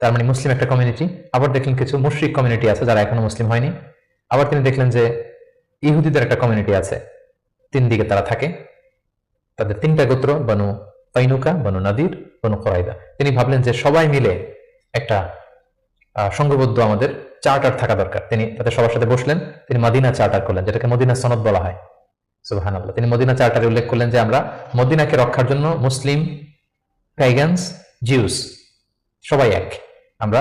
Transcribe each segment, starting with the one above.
তার মানে মুসলিম একটা কমিউনিটি। আবার দেখলেন কিছু মুশরিক কমিউনিটি আছে যারা এখনো মুসলিম হয়নি। আবার তিনি দেখলেন যে ইহুদিদের একটা কমিউনিটি আছে, তিন দিকে তারা থাকে, তাদের তিনটা গোত্র, বনু কাইনুকা, বনু নাদির, বনু কুরাইদা। তিনি ভাবলেন যে সবাই মিলে একটা সংঘবদ্ধ আমাদের চার্টার থাকা দরকার। তিনি তাদের সবার সাথে বসলেন, তিনি মদিনা চার্টার করলেন, যেটাকে মদিনা সনদ বলা হয়। সুবহানাল্লাহ। তিনি মদিনা চার্টারে উল্লেখ করলেন যে আমরা মদিনাকে রক্ষার জন্য মুসলিম, প্যাগানস, জিউস সবাই এক, আমরা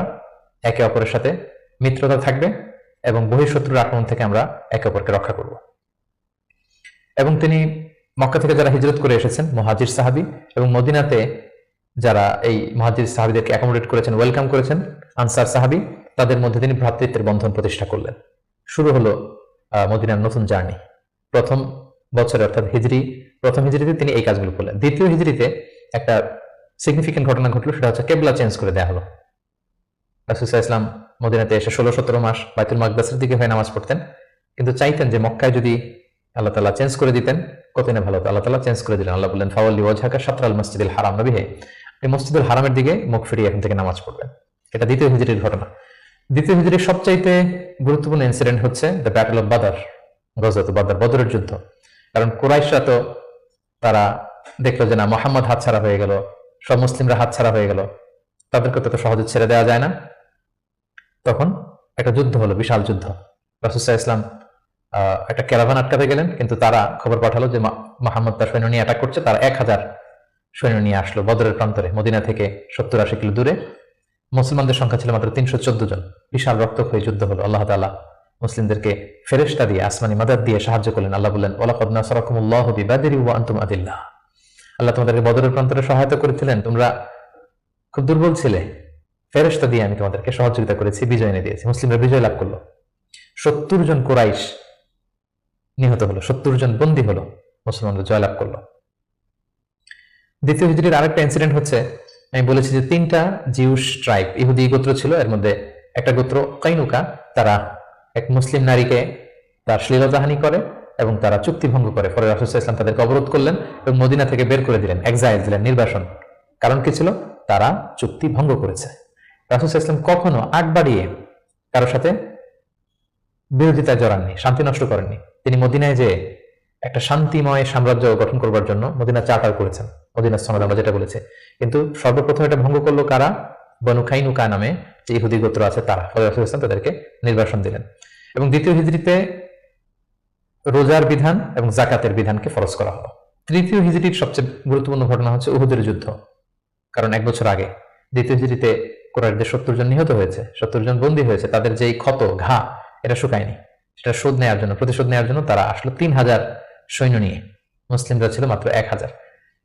একে অপরের সাথে মিত্রতা থাকবে এবং বহিঃশত্রুর আক্রমণ থেকে আমরা একে অপরকে রক্ষা করব। এবং তিনি মক্কা থেকে যারা হিজরত করে এসেছেন মুহাজির সাহাবী, এবং মদিনাতে যারা এই মুহাজির সাহাবীদেরকে অ্যাকোমোডেট করেছেন, ওয়েলকাম করেছেন, আনসার সাহাবী, তাদের মধ্যে তিনি ভ্রাতৃত্বের বন্ধন প্রতিষ্ঠা করলেন। শুরু হলো মদিনার নতুন জার্নি। প্রথম বছরে অর্থাৎ প্রথম হিজরিতে তিনি এই কাজগুলো করলেন। দ্বিতীয় হিজরিতে একটা সিগনিফিকেন্ট ঘটনা ঘটলো, সেটা হচ্ছে কেবলা চেঞ্জ করে দেওয়া হলো। রাসূল সাল্লাল্লাহু আলাইহি ওয়াসাল্লাম মদিনাতে এসে 16-17 মাস বাইতুল মাকদাসের দিকে হয়ে নামাজ পড়তেন, কিন্তু চাইতেন যে মক্কায় যদি আল্লাহ তাআলা চেঞ্জ করে দিতেন কতই না ভালো হতো। আল্লাহ তাআলা চেঞ্জ করে দিলেন। আল্লাহ বললেন, ফাওয়াল্লি ওয়াজহাকা শাতরাল মসজিদিল হারাম, নবী হে এই মসজিদুল হারামের দিকে মুখ ফিরিয়ে এখন থেকে নামাজ পড়বেন। এটা দ্বিতীয় হিজরির ঘটনা। দ্বিতীয় হিজরির সবচাইতে গুরুত্বপূর্ণ ইনসিডেন্ট হচ্ছে দ্য ব্যাটল অফ বাদর, গজওয়াত বাদর, বদরের যুদ্ধ। কারণ কুরাইশরা তো তারা দেখলো যে না, মুহাম্মদ হাতছাড়া হয়ে গেল, সব মুসলিমরা হাতছাড়া হয়ে গেল, তাদেরকে তো সহজে ছেড়ে দেওয়া যায় না। তখন একটা যুদ্ধ হলো, বিশাল যুদ্ধ। রাসূল সাল্লাল্লাহু আলাইহি ওয়াসাল্লাম একটা ক্যারাভান আটকাতে গেলেন, কিন্তু তারা খবর পাঠালো যে মুহাম্মদ তার সৈন্য নিয়ে অ্যাটাক করছে। তারা 1000 সৈন্য নিয়ে আসলো বদরের প্রান্তরে, মদিনা থেকে 70-80 কিলো দূরে। মুসলমানদের সংখ্যা ছিল মাত্র 314 জন। বিশাল রক্তক্ষয়ী যুদ্ধ হলো। আল্লাহ তাআলা মুসলিমদেরকে ফেরেশতা দিয়ে, আসমানি মাদাদ দিয়ে সাহায্য করলেন। আল্লাহ বললেন, ওয়ালাকাদ নাসারাকুমুল্লাহু বিবাদরি ওয়া আনতুম আদিল্লাহ, আল্লাহ তোমাদেরকে বদরের প্রান্তরে সহায়তা করেছিলেন, তোমরা খুব দুর্বল ছিলে, ফেরেশতা দিয়ে আমি তোমাদেরকে সহযোগিতা করেছি, বিজয় এনে দিয়েছি। মুসলিমরা বিজয় লাভ করলো। 70 জন কুরাইশ নিহত হলো, 70 জন বন্দী হলো, মুসলমানরা জয়লাভ করলো। দ্বিতীয় হিজরির আরেকটা ইনসিডেন্ট হচ্ছে, আমি বলেছি যে 3টা জিউস ট্রাইব, ইহুদি গোত্র ছিল। এর মধ্যে একটা গোত্র কাইনুকা, তারা এক মুসলিম নারীকে তার শ্লীলতাহানি করে এবং তারা চুক্তি ভঙ্গ করে। পরে রাসূল সাল্লাল্লাহু আলাইহি ওয়াসাল্লাম তাদেরকে অবরোধ করলেন এবং মদিনা থেকে বের করে দিলেন, এক্সাইল দিলেন, নির্বাসন। কারণ কি ছিল? তারা চুক্তি ভঙ্গ করেছে। রাসূল সাল্লাল্লাহু আলাইহি ওয়াসাল্লাম কখনো আগ বাড়িয়ে কারোর সাথে বিরোধিতায় জড়াননি, শান্তি নষ্ট করেননি। তিনি মদিনায় যে একটা শান্তিময় সাম্রাজ্য গঠন করবার জন্য মদিনা চার্টার করেছেন, মদিনা সনদ আমরা যেটা বলেছি। কিন্তু সর্বপ্রথম এটা ভঙ্গ করলো কারা? বনু কাইনুকা নামে যে ইহুদি গোত্র আছে তারা। ফলে রাসূল সাল্লাল্লাহু আলাইহি ওয়াসাল্লাম তাদেরকে নির্বাসন দিলেন। এবং দ্বিতীয় হিজরিতে রোজার বিধান এবং যাকাতের বিধানকে ফরজ করা হলো। তৃতীয় হিজরির সবচেয়ে গুরুত্বপূর্ণ ঘটনা হচ্ছে উহুদের যুদ্ধ। কারণ 1 বছর আগে দ্বিতীয় হিজরিতে কুরাইশদের 70 জন নিহত হয়েছে, 70 জন বন্দী হয়েছে। তাদের যেই ক্ষত, ঘা, এটা শুকায়নি। সেটা শোধ নেওয়ার জন্য, প্রতিশোধ নেওয়ার জন্য তারা আসলো 3000 সৈন্য নিয়ে। মুসলিমরা ছিল মাত্র 1000।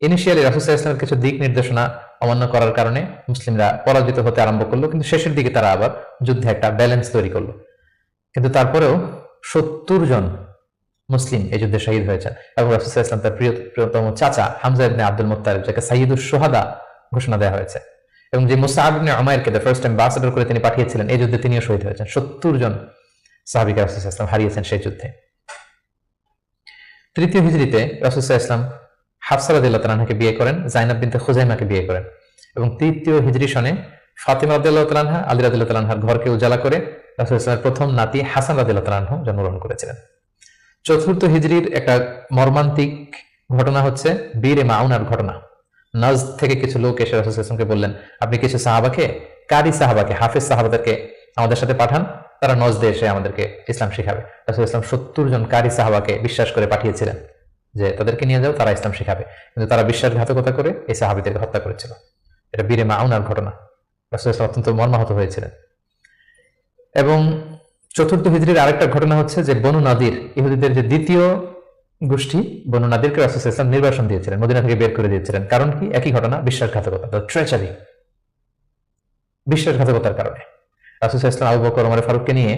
ইনিশিয়ালি রাসূল সাল্লাল্লাহু আলাইহি ওয়াসাল্লামের কিছু দিক নির্দেশনা অমান্য করার কারণে মুসলিমরা পরাজিত হতে আরম্ভ করলো, কিন্তু শেষের দিকে তারা আবার যুদ্ধে একটা ব্যালেন্স তৈরি করলো। কিন্তু তারপরেও 70 জন মুসলিম এই যুদ্ধে শহীদ হয়েছেন। এবং রাসূল সাল্লাল্লাহু আলাইহি ওয়াসাল্লাম তার প্রিয়তম চাচা হামজা ইবনে আব্দুল মুত্তালিব, যাকে সাইয়্যিদুশ শুহাদা ঘোষণা দেওয়া হয়েছে, এবং যে মুসআব ইবনে উমাইরকে দ্য ফার্স্ট অ্যাম্বাসেডর করে তিনি পাঠিয়েছিলেন, এই যুদ্ধে তিনিও শহীদ হয়েছেন। 70 জন সাহাবীকে রাসূল সাল্লাল্লাহু আলাইহি ওয়াসাল্লাম হারিয়েছেন সেই যুদ্ধে। তৃতীয় হিজরিতে রাসূল সাল্লাল্লাহু আলাইহি ওয়াসাল্লাম হাফসা রাদিয়াল্লাহু তাআলা আনহাকে বিয়ে করেন, যায়নাব বিনতে খুজাইমাকে বিয়ে করেন। এবং তৃতীয় হিজরি সনে ফাতিমা রাদিয়াল্লাহু তাআলা আনহা, আলী রাদিয়াল্লাহু তাআলা আনহার ঘরকে উজালা করে রাসূল সাল্লাল্লাহু আলাইহি ওয়াসাল্লামের প্রথম নাতি হাসান রাদিয়াল্লাহু তাআলা আনহু জন্মগ্রহণ করেছিলেন। চতুর্থ হিজরির একটা মর্মান্তিক ঘটনা হচ্ছে বীর মাউনার ঘটনা। নাজদ থেকে কিছু লোক এসে রাসূল সাল্লাল্লাহু আলাইহি ওয়াসাল্লামকে বললেন, আপনি কিছু সাহাবাকে, কারি সাহাবাকে, হাফেজ সাহাবাদেরকে আমাদের সাথে পাঠান, তারা নজদে এসে আমাদেরকে ইসলাম শিখাবে। রাসূল সাল্লাল্লাহু আলাইহি ওয়াসাল্লাম 70 জন কারি সাহাবাকে বিশ্বাস করে পাঠিয়েছিলেন যে তাদেরকে নিয়ে যাও, তারা ইসলাম শিখাবে। কিন্তু তারা বিশ্বাসঘাতকতা করে এই সাহাবীদেরকে হত্যা করেছিল। এটা বীরে মাউনার ঘটনা। রাসূল সাল্লাল্লাহু আলাইহি ওয়াসাল্লাম অত্যন্ত মর্মাহত হয়েছিলেন। এবং চতুর্থ হিজরির আরেকটা ঘটনা হচ্ছে যে বনু নাদির, ইহুদিদের যে দ্বিতীয় গোষ্ঠী, বনু নাদিরকে রাসূল সাল্লাল্লাহু আলাইহি ওয়াসাল্লাম নির্বাসন দিয়েছিলেন, মদিনা থেকে বের করে দিয়েছিলেন। কারণ কি? একই ঘটনা, বিশ্বাসঘাতকতা, ট্রেচারি, বিশ্বাসঘাতকতার কারণে। রাসূল সাল্লাল্লাহু আলাইহি ওয়াসাল্লাম আবু বকর, ওমর ফারুককে নিয়ে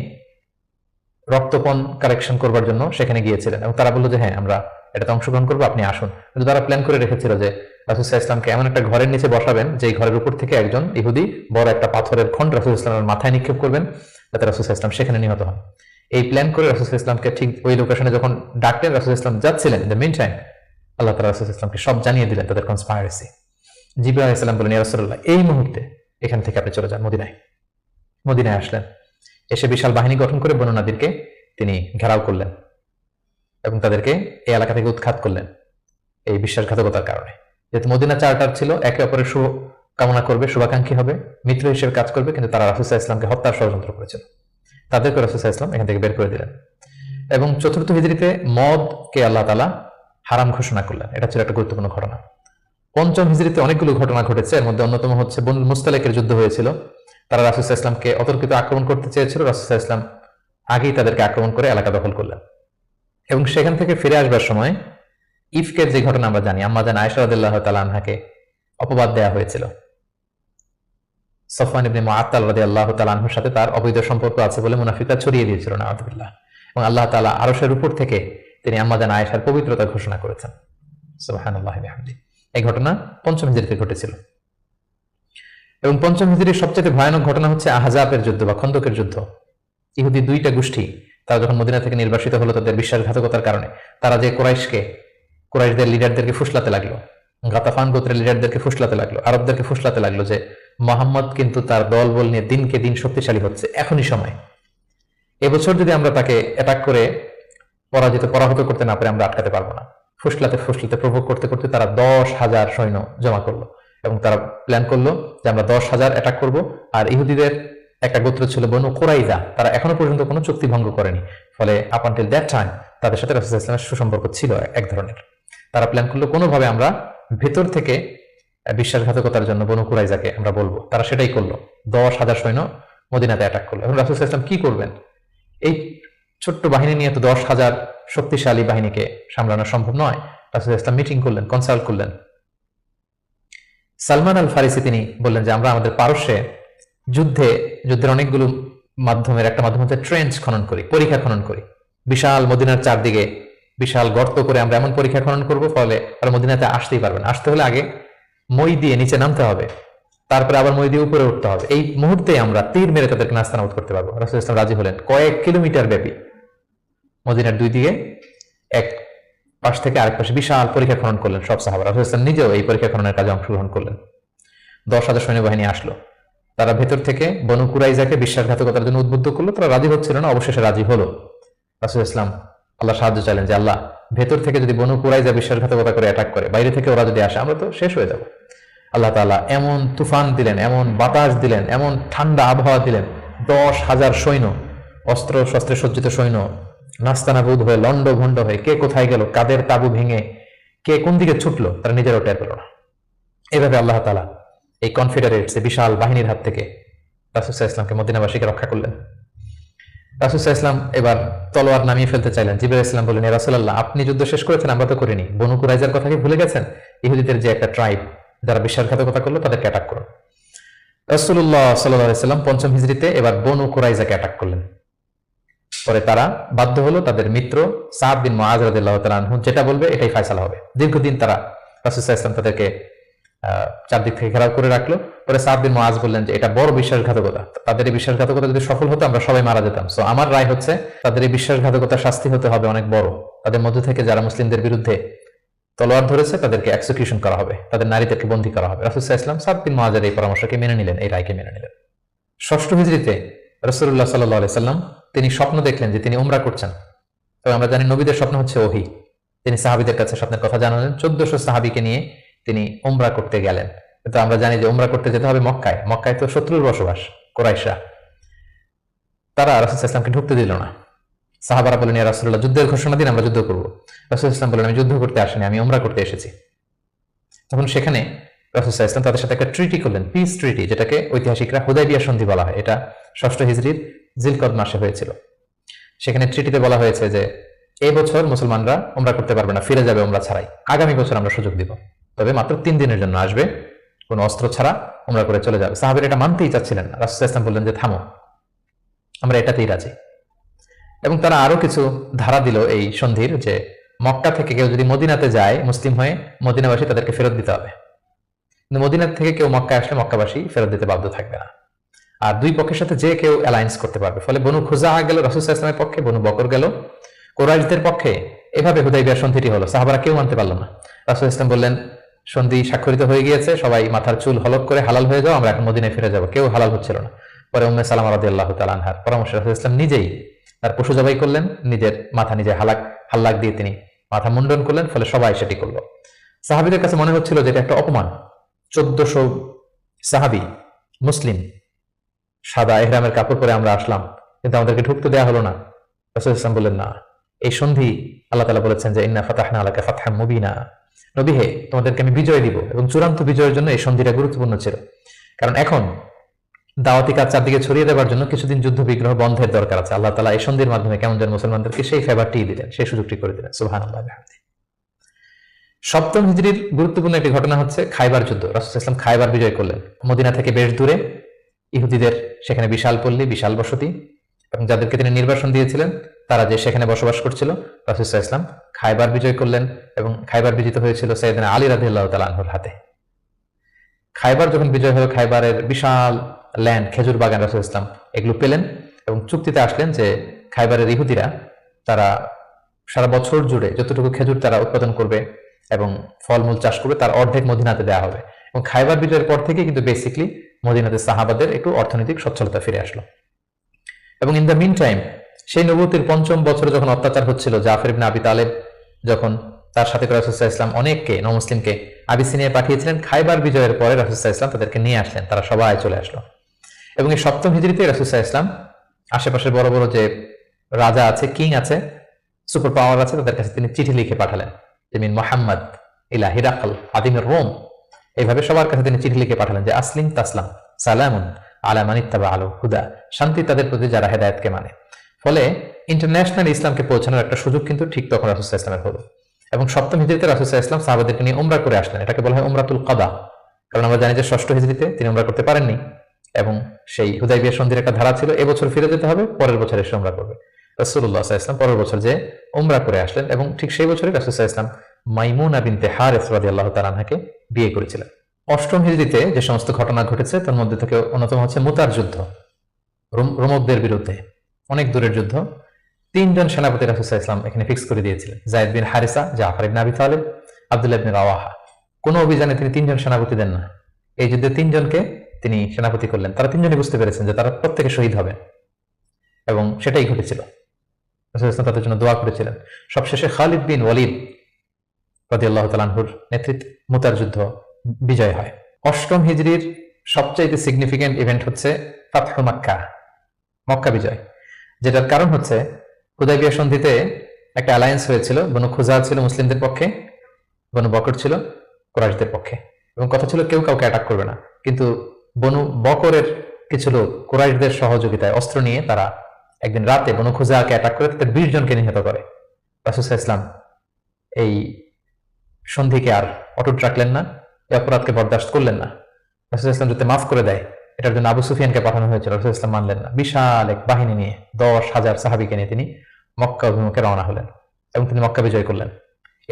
রক্তপণ কারেকশন করবার জন্য সেখানে গিয়েছিলেন, এবং তারা বললো যে হ্যাঁ, আমরা এটাতে অংশগ্রহণ করবো, আপনি আসুন। কিন্তু তারা প্ল্যান করে রেখেছিল যে রাসূল সাল্লাল্লাহু আলাইহি ওয়াসাল্লামকে এমন একটা ঘরের নিচে বসাবেন, যে ঘরের উপর থেকে একজন ইহুদি বড় একটা পাথরের খন্ড রাসূল সাল্লাল্লাহু আলাইহি ওয়াসাল্লামের মাথায় নিক্ষেপ করবেন, যাতে রাসূল সাল্লাল্লাহু আলাইহি ওয়াসাল্লাম সেখানে নিহত হন। এই প্ল্যান করে রাসূল সাল্লাল্লাহু আলাইহি ওয়াসাল্লামকে ঠিক ওই লোকেশনে যখন ডাকলেন, রাসূল সাল্লাল্লাহু আলাইহি ওয়াসাল্লাম যাচ্ছিলেন, দ্য মিন টাইম আল্লাহ তাআলা রাসূল সাল্লাল্লাহু আলাইহি ওয়াসাল্লামকে সব জানিয়ে দিলেন তাদের কনস্পাইরেসি। জিবরাইল আলাইহিস সালাম বলেন, ইয়া রাসূলুল্লাহ, এই মুহূর্তে এখান থেকে আপনি চলে যান মদিনায়। মদিনায় আসলেন, এসে বিশাল বাহিনী গঠন করে বনু নাদিরকে তিনি ঘেরাও করলেন এবং তাদেরকে এই এলাকা থেকে উৎখাত করলেন এই বিশ্বাসঘাতকতার কারণে। যেহেতু মদিনা চার্টার ছিল একে অপরের শুভ কামনা করবে, শুভাকাঙ্ক্ষী হবে, মিত্র হিসেবে কাজ করবে, কিন্তু তারা রাসূল সাল্লাল্লাহু আলাইহি ওয়াসাল্লামকে হত্যার ষড়যন্ত্র করেছিল। তাদেরকে রাসূল সাল্লাল্লাহু আলাইহি ওয়াসাল্লাম এখান থেকে বের করে দিলেন। এবং ৪র্থ হিজরিতে মদকে আল্লাহ তাআলা হারাম ঘোষণা করলেন। এটা ছিল একটা গুরুত্বপূর্ণ ঘটনা। ৫ম হিজরিতে অনেকগুলো ঘটনা ঘটেছে, এর মধ্যে অন্যতম হচ্ছে বনুল মুস্তালিকের যুদ্ধ হয়েছিল। তারা রাসূল সাল্লাল্লাহু আলাইহি ওয়াসাল্লামকে অতর্কিত আক্রমণ করতে চেয়েছিল, রাসূল সাল্লাল্লাহু আলাইহি ওয়াসাল্লাম আগেই তাদেরকে আক্রমণ করে এলাকা দখল করলেন। এবং সেখান থেকে ফিরে আসবার সময় ইফকের যে ঘটনা আমরা জানি, আম্মা জান আয়েশা রাদিয়াল্লাহু তাআলা আনহাকে অপবাদ দেয়া হয়েছিল। সফওয়ান ইবনে মুআত্তাল রাদিয়াল্লাহু তাআলা আনহুর সাথে তার অবৈধ সম্পর্ক আছে বলে মুনাফিকরা ছড়িয়ে দিয়েছিল, নাউযুবিল্লাহ। এবং আল্লাহ তাআলা আরশের উপর থেকে তিনি আম্মা জান আয়েশার পবিত্রতা ঘোষণা করেছেন। সুবহানাল্লাহি ওয়া বিহামদিহি। এই ঘটনা ৫ম হিজরিতে ঘটেছিল। এবং ৫ম হিজরির সবচেয়ে ভয়ানক ঘটনা হচ্ছে আহজাবের যুদ্ধ বা খন্দকের যুদ্ধ। ইহুদি দুইটা গোষ্ঠী তারা যখন মদিনা থেকে নির্বাসিত হলো তাদের বিশ্বাসঘাতকতার কারণে, তারা যে কুরাইশদের লিডারদেরকে ফুসলাতে লাগলো, গাতাফান গোত্রের লিডারদেরকে ফুসলাতে লাগলো, আরবদেরকে ফুসলাতে লাগলো যে মুহাম্মদ কিন্তু তার দলবল নিয়ে দিনকে দিন শক্তিশালী হচ্ছে, এখনই সময়। এবছর যদি আমরা তাকে অ্যাটাক করে পরাহত করতে না পারে আমরা আটকাতে পারবো না। ফুসলাতে প্রভোগ করতে করতে তারা 10,000 সৈন্য জমা করলো এবং তারা প্ল্যান করলো যে আমরা 10,000 অ্যাটাক করব। আর ইহুদিদের একটা গোত্র ছিল বনু কুরাইজা, তারা এখনো পর্যন্ত কোনো চুক্তি ভঙ্গ করেনি, ফলে আপ আনটিল দ্যাট টাইম তাদের সাথে রাসূল সাল্লাল্লাহু আলাইহি ওয়াসাল্লামের সুসম্পর্ক ছিল এক ধরনের। তারা প্ল্যান করলো কোনোভাবে আমরা ভেতর থেকে বিশ্বাসঘাতকতার জন্য বনু কুরাইজাকে আমরা বলবো। তারা সেটাই করলো, 10,000 সৈন্য মদিনাতে অ্যাটাক করলো। এবং রাসূল সাল্লাল্লাহু আলাইহি ওয়াসাল্লাম কি করবেন? এই ছোট্ট বাহিনী নিয়ে তো 10,000 শক্তিশালী বাহিনীকে সামলানো সম্ভব নয়। রাসূল সাল্লাল্লাহু আলাইহি ওয়াসাল্লাম মিটিং করলেন, কনসাল্ট করলেন। সালমান আল ফারিসি তিনি বললেন যে আমরা আমাদের পারস্যে যুদ্ধের অনেকগুলো মাধ্যমের একটা মাধ্যম হচ্ছে ট্রেঞ্চ খনন করি, পরীক্ষা খনন করি। বিশাল মদিনার চারদিকে বিশাল গর্ত করে আমরা এমন পরীক্ষা খনন করবো ফলে আর মদিনাতে আসতেই পারবেন। আসতে হলে আগে মই দিয়ে নিচে নামতে হবে, তারপরে আবার মই দিয়ে উপরে উঠতে হবে। এই মুহূর্তে আমরা তীর মেরে তাদেরকে নাস্তানাবুদ করতে পারবো। রাসূল সাল্লাল্লাহু আলাইহি ওয়াসাল্লাম রাজি হলেন। কয়েক কিলোমিটার ব্যাপী মদিনার দুই দিকে এক পাশ থেকে আরেক পাশে বিশাল পরীক্ষা খনন করলেন সব সাহাবা। রাসূল সাল্লাল্লাহু আলাইহি ওয়াসাল্লাম নিজেও এই পরীক্ষা খননের কাজে অংশগ্রহণ করলেন। 10,000 সৈন্যবাহিনী আসলো, তারা ভেতর থেকে বনু কুরাইজাকে বিশ্বাসঘাতকতার জন্য উদ্বুদ্ধ করলো। তারা রাজি হচ্ছিল না, অবশেষে রাজি হলো। রাসূল ইসলাম আল্লাহ সাহায্য চাইলেন যে আল্লাহ, ভেতর থেকে যদি বনু কুরাইজা বিশ্বাসঘাতকতা করে অ্যাটাক করে, বাইরে থেকে ওরা যদি আসে আমরা তো শেষ হয়ে যাব। আল্লাহ তাআলা এমন তুফান দিলেন, এমন বাতাস দিলেন, এমন ঠান্ডা আবহাওয়া দিলেন, 10,000 সৈন্য, অস্ত্র শস্ত্রে সজ্জিত সৈন্য নাস্তানাবুদ হয়ে লন্ড ভন্ড হয়ে কে কোথায় গেল, কাদের তাবু ভেঙে কে কোন দিকে ছুটলো তারা নিজেরও টের পেল না। এভাবে আল্লাহ তাআলা এই কনফেডারেটস বিশাল বাহিনীর হাত থেকে রাসূল সাল্লাল্লাহু আলাইহি ওয়াসাল্লামকে মদিনাবাসীকে রক্ষা করলেন। রাসূল সাল্লাল্লাহু আলাইহি ওয়াসাল্লাম এবার তলোয়ার নামিয়ে ফেলতে চাইলেন। জিবরাইল আলাইহিস সালাম বললেন, ইয়া রাসূলুল্লাহ, আপনি যুদ্ধ শেষ করেছেন, আমরা তো করিনি। বনু কুরাইজার কথা কি ভুলে গেছেন? ইহুদিদের যে একটা ট্রাইব যারা বিশ্বাসঘাতকতা করলো তাদেরকে অ্যাটাক করুন। রাসূলুল্লাহ সাল্লাল্লাহু আলাইহি ওয়াসাল্লাম ৫ম হিজরিতে এবার বনু কুরাইজাকে অ্যাটাক করলেন। পরে তারা বাধ্য হলো তাদের মিত্র সাদ বিন মুআয রাদিয়াল্লাহু তাআলা আনহু যেটা বলবে এটাই ফয়সালা হবে। দীর্ঘদিন তারা রাসূল সাল্লাল্লাহু আলাইহি ওয়াসাল্লাম তাদেরকে চারদিক থেকে ঘেরাও করে রাখলো। পরে সাদ বিন মুআয বললেন যে এটা বড় বিশ্বাসঘাতকতা, তাদের এই বিশ্বাসঘাতকতা যদি সফল হতো আমরা সবাই মারা যেতাম। সো আমার রায় হচ্ছে তাদের এই বিশ্বাসঘাতকতার শাস্তি হতে হবে অনেক বড়। তাদের মধ্য থেকে যারা মুসলিমদের বিরুদ্ধে তলোয়ার ধরেছে তাদেরকে এক্সিকিউশন করা হবে, তাদের নারীদেরকে বন্দী করা হবে। রাসূল সাল্লাল্লাহু আলাইহি ওয়াসাল্লাম সাদ বিন মুআযের এই পরামর্শকে মেনে নিলেন, এই রায়কে মেনে নিলেন। ৬ষ্ঠ হিজরিতে রাসূলুল্লাহ সাল্লাল্লাহু আলাইহি ওয়াসাল্লাম তিনি স্বপ্ন দেখলেন যে তিনি উমরা করছেন। তবে আমরা জানি নবীদের স্বপ্ন হচ্ছে ওহী। তিনি সাহাবীদের কাছে স্বপ্নের কথা জানালেন। ১৪০০ সাহাবীকে নিয়ে তিনি উমরা করতে গেলেন। কিন্তু আমরা জানি যে উমরা করতে যেতে হবে মক্কায়। মক্কায় তো শত্রুর বসবাস, কুরাইশরা। তারা রাসূল সাল্লাল্লাহু আলাইহি ওয়াসাল্লামকে ঢুকতে দিল না। সাহাবারা বলেন, ইয়া রাসূলুল্লাহ, যুদ্ধের ঘোষণা দিন, আমরা যুদ্ধ করব। রাসূল সাল্লাল্লাহু আলাইহি ওয়াসাল্লাম বলেন, আমি যুদ্ধ করতে আসিনি, আমি উমরা করতে এসেছি। তখন সেখানে রাসূল সাল্লাল্লাহু আলাইহি ওয়াসাল্লাম তাদের সাথে একটা ট্রিটি করলেন, পিস ট্রিটি, যেটাকে ঐতিহাসিকরা হুদায়বিয়া সন্ধি বলা হয়। এটা ৬ষ্ঠ হিজরির জিলকদ মাসে হয়েছিল। সেখানে ট্রিটিতে বলা হয়েছে যে এই বছর মুসলমানরা উমরা করতে পারবে না, ফিরে যাবে উমরা ছাড়াই। আগামী বছর আমরা সুযোগ দিব, তবে মাত্র 3 দিনের জন্য আসবে, কোনো অস্ত্র ছাড়া উমরা করে চলে যাবে। সাহাবীরা এটা মানতেই চাচ্ছিলেন না। রাসূল সাল্লাল্লাহু আলাইহি ওয়াসাল্লাম বললেন যে থামো, আমরা এটাতেই রাজি। এবং তারা আরো কিছু ধারা দিল এই সন্ধির, যে মক্কা থেকে কেউ যদি মদিনাতে যায় মুসলিম হয়ে, মদিনাবাসী তাদেরকে ফেরত দিতে হবে। কিন্তু মদিনা থেকে কেউ মক্কায় আসলে মক্কাবাসী ফেরত দিতে বাধ্য থাকবে না। আর দুই পক্ষের সাথে যে কেউ অ্যালায়েন্স করতে পারবে। ফলে বনু খুজাআ গেল রাসূল সাল্লাল্লাহু আলাইহি ওয়াসাল্লামের পক্ষে, বনু বকর গেল কুরাইশদের পক্ষে। এভাবে হুদায়বিয়া সন্ধিটি হলো। সাহাবারা কেউ মানতে পারল না। রাসূল সাল্লাল্লাহু আলাইহি ওয়াসাল্লাম বললেন, সন্ধি স্বাক্ষরিত হয়ে গিয়েছে, সবাই মাথার চুল হলক করে হালাল হয়ে যাও, আমরা এখন মদিনায় ফিরে যাবো। কেউ হালাল হচ্ছিল না। পরে উম্মে সালামা রাদিয়াল্লাহু তাআলা আনহার পরামর্শে রাসূলুল্লাহ সাল্লাল্লাহু আলাইহি ওয়াসাল্লাম নিজেই তার পশু জবাই করলেন, নিজের মাথা নিজে হাল্লাক দিয়ে তিনি মাথা মুন্ডন করলেন, ফলে সবাই সেটি করলো। সাহাবীদের কাছে মনে হচ্ছিল যে এটা একটা অপমান। 1400 সাহাবী মুসলিম, সাদা ইহরামের কাপড় পরে আমরা আসলাম, কিন্তু আমাদেরকে ঢুকতে দেওয়া হলো না। রাসূলুল্লাহ সাল্লাল্লাহু আলাইহি ওয়াসাল্লাম বললেন, না, এই সন্ধি আল্লাহ তাআলা বলেছেন যে ইন্না ফাতাহনা লাকা ফাতহাম মুবিনা, নবী হে, তোমাদেরকে আমি বিজয় দিব। এবং চূড়ান্ত বিজয়ের জন্য এই সন্ধিটা গুরুত্বপূর্ণ ছিল, কারণ এখন দাওয়াতি কাজ চারদিকে ছড়িয়ে দেওয়ার জন্য কিছুদিন যুদ্ধ বিগ্রহ বন্ধের দরকার আছে। আল্লাহ তাআলা এই সন্ধির মাধ্যমে কেমন যেন মুসলমানদেরকে সেই ফেভারটি দিলেন, সেই সুযোগটি করে দিলেন। সুবহানাল্লাহ। সপ্তম হিজরির গুরুত্বপূর্ণ একটি ঘটনা হচ্ছে খাইবার যুদ্ধ। রাসূলুল্লাহ সাল্লাল্লাহু আলাইহি ওয়াসাল্লাম খাইবার বিজয় করলেন। মদিনা থেকে বেশ দূরে ইহুদিদের সেখানে বিশাল পল্লী, বিশাল বসতি, এবং যাদেরকে তিনি নির্বাসন দিয়েছিলেন তারা যে সেখানে বসবাস করছিল। রাসূলুল্লাহ সাল্লাল্লাহু আলাইহি ওয়াসাল্লাম খাইবার বিজয় করলেন এবং খাইবার বিজিত হয়েছিল সাইয়েদনা আলী রাদিয়াল্লাহু তাআলা আনহুর হাতে। খাইবার যখন বিজয় হলো, খাইবারের বিশাল ল্যান্ড, খেজুর বাগান রাসূলুল্লাহ সাল্লাল্লাহু আলাইহি ওয়াসাল্লাম এগুলো পেলেন এবং চুক্তিতে আসলেন যে খাইবারের ইহুদিরা তারা সারা বছর জুড়ে যতটুকু খেজুর তারা উৎপাদন করবে এবং ফলমূল চাষ করবে তার অর্ধেক মদিনাতে দেওয়া হবে। এবং খাইবার বিজয়ের পর থেকে কিন্তু বেসিকলি মদিনাতে সাহাবাদের একটু অর্থনৈতিক সচ্ছলতা ফিরে আসলো। এবং ইন দ্য মিন টাইম, সেই নবুয়তির ৫ম বছরে যখন অত্যাচার হচ্ছিল, জাফর ইবনে আবি তালেব যখন তার সাথে রাসূলুল্লাহ সাল্লাল্লাহু আলাইহি ওয়াসাল্লাম অনেককে নমুসলিমকে আবিসিনিয়ায় পাঠিয়েছিলেন, খাইবার বিজয়ের পরে রাসূলুল্লাহ সাল্লাল্লাহু আলাইহি ওয়াসাল্লাম তাদেরকে নিয়ে আসলেন, তারা সবাই চলে আসলো। এবং এই সপ্তম হিজরিতে রাসূলুল্লাহ সাল্লাল্লাহু আলাইহি ওয়াসাল্লাম আশেপাশের বড় বড় যে রাজা আছে, কিং আছে, সুপার পাওয়ার আছে, তাদের কাছে তিনি চিঠি লিখে পাঠালেন, যেমন মুহাম্মদ ইলা হিরাকল আদিমের রোম, এইভাবে সবার কাছে তিনি চিঠি লিখে পাঠালেন যে আসলিম তাসলাম, সালামুন আলা মান ইত্তাবা আল হুদা, শান্তি তাদের প্রতি যারা হেদায়েতকে মানে। ফলে ইন্টারন্যাশনাল ইসলামকে পৌঁছানোর একটা সুযোগ কিন্তু ঠিক তখন রাসূলুল্লাহ সাল্লাল্লাহু আলাইহি ওয়াসাল্লামের হলো। এবং সপ্তম হিজরিতে রাসূলুল্লাহ সাল্লাল্লাহু আলাইহি ওয়াসাল্লাম সাহাবাদেরকে নিয়ে উমরা করে আসলেন। এটাকে বলা হয় উমরাতুল কাদা, কারণ আমরা জানি যে ষষ্ঠ হিজরিতে তিনি উমরা করতে পারেননি এবং সেই হুদাইবিয়া সন্ধির একটা ধারা ছিল, এবছর ফিরে যেতে হবে, পরের বছর এসে উমরা করবে। রাসূলুল্লাহ সাল্লাল্লাহু আলাইহি ওয়াসাল্লাম পরের বছর যে উমরা করে আসলেন এবং ঠিক সেই বছরই রাসূলুল্লাহ সাল্লাল্লাহু আলাইহি ওয়াসাল্লাম মাইমুনা বিনতে হারিস রাদিয়াল্লাহু তাআলা আনহাকে বিয়ে করেছিলেন। অষ্টম হিজরিতে যে সমস্ত ঘটনা ঘটেছে তার মধ্যে থেকে অন্যতম হচ্ছে মুতার যুদ্ধ, রোমকদের বিরুদ্ধে অনেক দূরের যুদ্ধ। 3 জন সেনাপতি রাসূলুল্লাহ সাল্লাল্লাহু আলাইহি ওয়াসাল্লাম এখানে ফিক্স করে দিয়েছিলেন, যায়েদ বিন হারিসা, জাফর ইবনে আবি তালেব, আব্দুল্লাহ ইবনে রাওয়াহা। কোন অভিযানে তিনি 3 জন সেনাপতি দেন না, এই যুদ্ধে 3 জনকে তিনি সেনাপতি করলেন। তারা 3 জনই বুঝতে পেরেছেন যে তারা প্রত্যেকে শহীদ হবে এবং সেটাই ঘটেছিল। রাসূলুল্লাহ সাল্লাল্লাহু আলাইহি ওয়াসাল্লাম তাদের জন্য দোয়া করেছিলেন। সবশেষে খালিদ বিন ওয়ালিদ রাদিয়াল্লাহু তাআলা আনহুর নেতৃত্বে মুতার যুদ্ধ বিজয় হয়। অষ্টম হিজরির সবচাইতে সিগনিফিকেন্ট ইভেন্ট হচ্ছে ফাতহু মক্কা, মক্কা বিজয়, যেটার কারণ হচ্ছে হুদাইবিয়া সন্ধিতে একটা অ্যালায়েন্স হয়েছিল। বনু খুজা ছিল মুসলিমদের পক্ষে, বনু বকর ছিল কুরাইশদের পক্ষে, এবং কথা ছিল কেউ কাউকে অ্যাটাক করবে না। কিন্তু বনু বকরের কিছু লোক কুরাইশদের সহযোগিতায় অস্ত্র নিয়ে তারা একদিন রাতে বনু খুজাকে অ্যাটাক করে তাদের 20 জনকে নিহত করে। রাসূলুল্লাহ সাল্লাল্লাহু আলাইহি ওয়াসাল্লাম এই সন্ধিকে আর অটুট রাখলেন না, এই অপরাধকে বরদাস্ত করলেন না। রাসূলুল্লাহ সাল্লাল্লাহু আলাইহি ওয়াসাল্লাম যাতে মাফ করে দেয়, এটার জন্য আবু সুফিয়ানকে পাঠানো হয়েছিল। রাসূলুল্লাহ সাল্লাল্লাহু আলাইহি ওয়াসাল্লাম মানলেন না। বিশাল এক বাহিনী নিয়ে 10,000 সাহাবীকে নিয়ে তিনি মক্কা অভিমুখে রওনা হলেন এবং তিনি মক্কা বিজয় করলেন।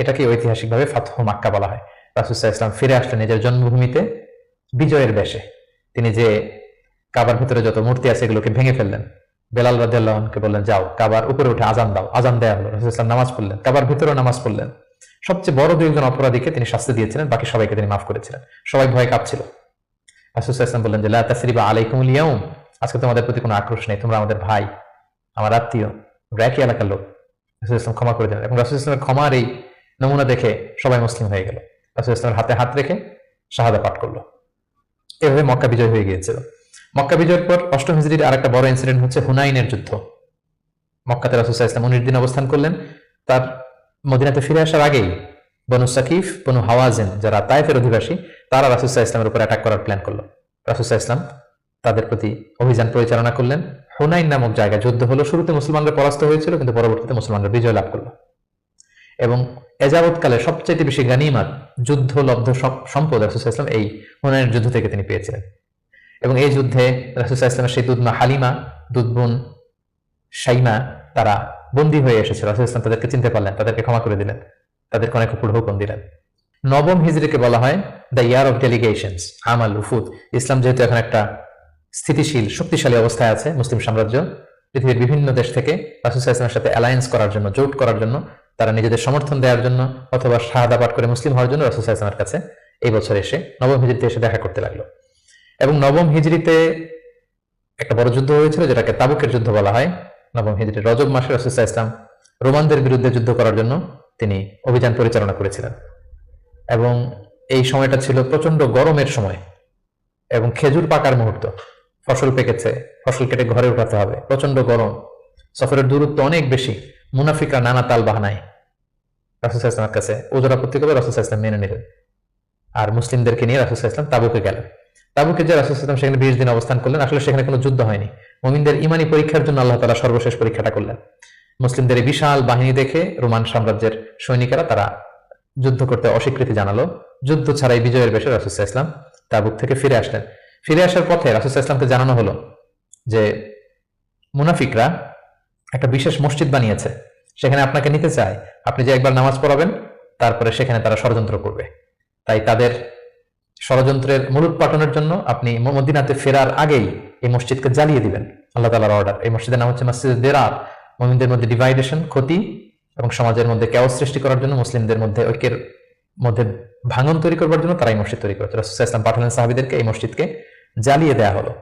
এটাকে ঐতিহাসিকভাবে ফাতহু মক্কা বলা হয়। রাসূলুল্লাহ সাল্লাল্লাহু আলাইহি ওয়াসাল্লাম ফিরে আসলেন নিজের জন্মভূমিতে বিজয়ের বেশে। তিনি যে কাবার ভিতরে যত মূর্তি আছে এগুলোকে ভেঙে ফেললেন। বেলাল রাদিয়াল্লাহু আনহুকে বললেন, যাও কাবার উপরে উঠে আজান দাও। আজান দেয়া হলো। রাসূলুল্লাহ সাল্লাল্লাহু আলাইহি ওয়াসাল্লাম নামাজ পড়লেন, কাবার ভিতরে নামাজ পড়লেন। সবচেয়ে বড় 2 জন অপরাধীকে তিনি শাস্তি দিয়েছিলেন, বাকি সবাইকে তিনি মাফ করেছিলেন। সবাই ভয়ে কাঁপছিল। রাসূলুল্লাহ সাল্লাল্লাহু আলাইহি ওয়াসাল্লাম বললেন যে লা তাসরিবা আলাইকুমুল ইয়াউম, আজকে তোমাদের প্রতি কোনো আক্রোশ নেই, তোমরা আমাদের ভাই, আমার আত্মীয়, একই এলাকার লোক। রাসূলুল্লাহ সাল্লাল্লাহু আলাইহি ওয়াসাল্লাম ক্ষমা করে দিলেন এবং রাসূলুল্লাহ সাল্লাল্লাহু আলাইহি ওয়াসাল্লামের ক্ষমার এই নমুনা দেখে সবাই মুসলিম হয়ে গেল। রাসূলুল্লাহ সাল্লাল্লাহু আলাইহি ওয়াসাল্লামের হাতে হাত রেখে শাহাদা পাঠ করলো। এভাবে মক্কা বিজয় হয়ে গিয়েছিল। মক্কা বিজয়ের পর অষ্টম হিজরির আরেকটা বড় ইনসিডেন্ট হচ্ছে হুনাইনের যুদ্ধ। মক্কাতে রাসূলুল্লাহ সাল্লাল্লাহু আলাইহি ওয়াসাল্লাম 19 দিন অবস্থান করলেন। তার মদিনাতে ফিরে আসার আগেই বনু সাকিফ, বনু হাওয়াজিন যারা তায়েফের অধিবাসী, তারা রাসূলুল্লাহ সাল্লাল্লাহু আলাইহি ওয়াসাল্লামের উপর অ্যাটাক করার প্ল্যান করলো। রাসূলুল্লাহ সাল্লাল্লাহু আলাইহি ওয়াসাল্লাম তাদের প্রতি অভিযান পরিচালনা করলেন। হুনাইন নামক জায়গায় যুদ্ধ হলো। শুরুতে মুসলমানরা পরাস্ত হয়েছিল, কিন্তু পরবর্তীতে মুসলমানরা বিজয় লাভ করলো এবং এযাবৎকালে সবচেয়ে বেশি গানিমাত, যুদ্ধলব্ধ সম্পদ রাসূলুল্লাহ সাল্লাল্লাহু আলাইহি ওয়াসাল্লাম এই হুনাইনের যুদ্ধ থেকে তিনি পেয়েছিলেন। এবং এই যুদ্ধে রাসূলুল্লাহ সাল্লাল্লাহু আলাইহি ওয়াসাল্লামের সেই দুধমা হালিমা, দুধবোন শাইমা তারা বন্দী হয়ে এসেছিল। রাসূলুল্লাহ সাল্লাল্লাহু আলাইহি ওয়াসাল্লাম তাদেরকে চিনতে পারলেন, তাদেরকে ক্ষমা করে দিলেন, তাদেরকে অনেক উপর হুকুম দিলেন। নবম হিজরিকে বলা হয় দ্য ইয়ার অফ ডেলিগেশনস, আমাল উফুদ। ইসলাম যেহেতু এখন একটা স্থিতিশীল শক্তিশালী অবস্থায় আছে, মুসলিম সাম্রাজ্য পৃথিবীর বিভিন্ন দেশ থেকে রাসূলুল্লাহ সাল্লাল্লাহু আলাইহি ওয়াসাল্লামের সাথে অ্যালায়েন্স করার জন্য, জোট করার জন্য তারা নিজেদের সমর্থন দেওয়ার জন্য অথবা শাহাদা পাঠ করে মুসলিম হওয়ার জন্য রাসূল সাল্লাল্লাহু আলাইহি ওয়াসাল্লামের কাছে এই বছর এসে নবম হিজরিতে এসে দেখা করতে লাগলো। এবং নবম হিজরিতে একটা বড় যুদ্ধ হয়েছিল যেটাকে তাবুকের যুদ্ধ বলা হয়। নবম হিজরি রজব মাসে রাসূল সাল্লাল্লাহু আলাইহি ওয়াসাল্লাম রোমানদের বিরুদ্ধে যুদ্ধ করার জন্য তিনি অভিযান পরিচালনা করেছিলেন। এবং এই সময়টা ছিল প্রচন্ড গরমের সময় এবং খেজুর পাকার মুহূর্ত। ফসল পেকেছে, ফসল কেটে ঘরে উঠাতে হবে, প্রচন্ড গরম, সফরের দূরত্ব অনেক বেশি। মুনাফিকরা নানা তাল বাহানায় রাসূল সাল্লাল্লাহু আলাইহি ওয়াসাল্লামের কাছে ওজোর আপত্তি করে রাসূল সাল্লাল্লাহু আলাইহি ওয়াসাল্লাম মেনে নিলেন। আর মুসলিমদেরকে নিয়ে রাসূল সাল্লাল্লাহু আলাইহি ওয়াসাল্লাম তাবুকে গেলেন। তাবুকে যে রাসূল সাল্লাল্লাহু আলাইহি ওয়াসাল্লাম সেখানে 20 দিন অবস্থান করলেন। আসলে সেখানে কোনো যুদ্ধ হয়নি, মুমিনদের ইমানি পরীক্ষার জন্য আল্লাহ তাআলা সর্বশেষ পরীক্ষাটা করলেন। মুসলিমদের এই বিশাল বাহিনী দেখে রোমান সাম্রাজ্যের সৈনিকেরা তারা যুদ্ধ করতে অস্বীকৃতি জানালো। যুদ্ধ ছাড়াই বিজয়ের বেশে রাসূল সাল্লাল্লাহু আলাইহি ওয়াসাল্লাম তাবুক থেকে ফিরে আসলেন। ফিরে আসার পথে রাসূল সাল্লাল্লাহু আলাইহি ওয়াসাল্লামকে জানানো হলো যে মুনাফিকরা একটা বিশেষ মসজিদ বানিয়েছে, সেখানে আপনাকে নিতে চায়। আপনি যে একবার নামাজ পড়াবেন, তারপরে সেখানে তারা ষড়যন্ত্র করবে। তাই তাদের ষড়যন্ত্রের মূলোৎপাটনের জন্য আপনি মদিনাতে ফেরার আগেই এই মসজিদকে জ্বালিয়ে দিবেন। আল্লাহ তাআলার অর্ডার। এই মসজিদের নাম হচ্ছে মসজিদে দিরার। মুমিনদের মধ্যে ডিভাইডেশন, ক্ষতি এবং সমাজের মধ্যে ক্যাওস সৃষ্টি করার জন্য, মুসলিমদের মধ্যে ঐক্যের মধ্যে ভাঙন তৈরি করবার জন্য তারা এই মসজিদ তৈরি করেছে। রাসূল সাল্লাল্লাহু আলাইহি ওয়াসাল্লাম পাঠালেন সাহাবীদেরকে, এই মসজিদকে জ্বালিয়ে দেয়া হলো।